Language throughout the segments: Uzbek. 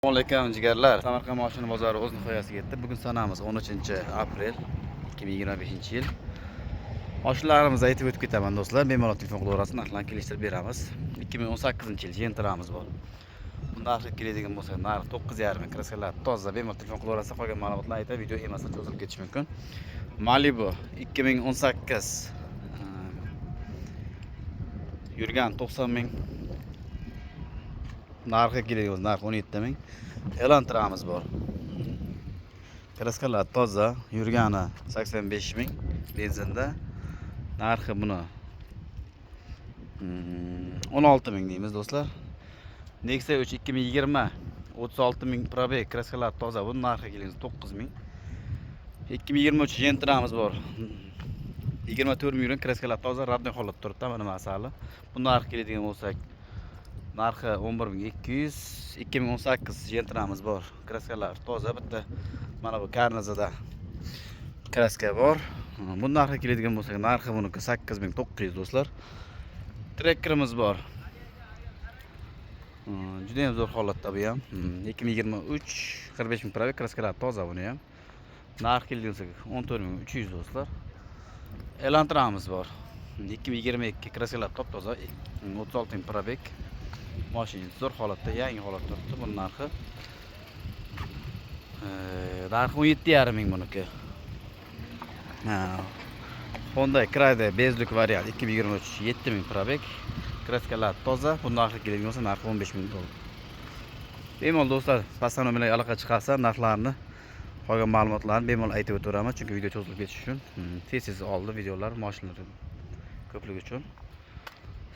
Assalomu alaykum jigarlar. Samarqand mashina bozori o'z nihoyasiga yetdi. Bugun sanamiz 13-aprel 2025-yil. Mashinalarimizni aytib o'tib ketaman do'stlar. Bemalol telefon qilaverasiz, narxlarni kelishtirib beramiz. 2018-yil Gentra'miz bor. Bunda narxi keladigan bo'lsa, narx 9,5 ming. Kraskalar toza. Bemalol telefon qilaverasiz, qolgan ma'lumotlarni aytib, video emasdan cho'zilib ketishi mumkin. Malibu 2018 yurgan 90 ming. Narxi keladigan narx 17 ming. Elantra'miz bor. Kraskalar toza, yurgani 85 ming benzinda. Narxi buni 16 ming deymiz do'stlar. Nexia 3 2020 36 ming probeg, kraskalar toza. Bu narxi keladigan 9 ming. 2023 Gentra'miz bor. 24 ming yurgan, kraskalar toza, radniy holatda turibdi, mana masala. Bu narxi keladigan bo'lsak, narxi 11.200. 2018 Gentra'miz bor. Kraskalar toza, bitta mana bu karnizada kraska bor. Bu narxi keladigan bo'lsa, narxi buniki 8.900 do'stlar. Trekkerimiz bor. Juda ham zo'r holatda bu ham. 2023 45 ming probeg, kraskalar toza buni ham. Narxi keladigan bo'lsa 14.300 do'stlar. Elantra'miz bor. 2022 kraskalar top-toza, 36 ming probeg. Mashina zo'r holatda, yangi holatda turibdi. Buning narxi 17,5 ming buniki. Honda Crayda bezlik variant 2023 7 ming probeg. Kraskalar toza. Bu narxi keladigan bo'lsa, narxi 15 ming dollar. Bemalol do'stlar, pastdan bilan aloqa chiqarsa, narxlarni, qolgan ma'lumotlarni bemalol aytib o'tiraman, chunki video cho'zilib ketishi uchun. Tez oldi videolar, mashinalar ko'pligi uchun.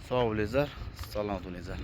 Sog' bo'linglar, salomat bo'linglar.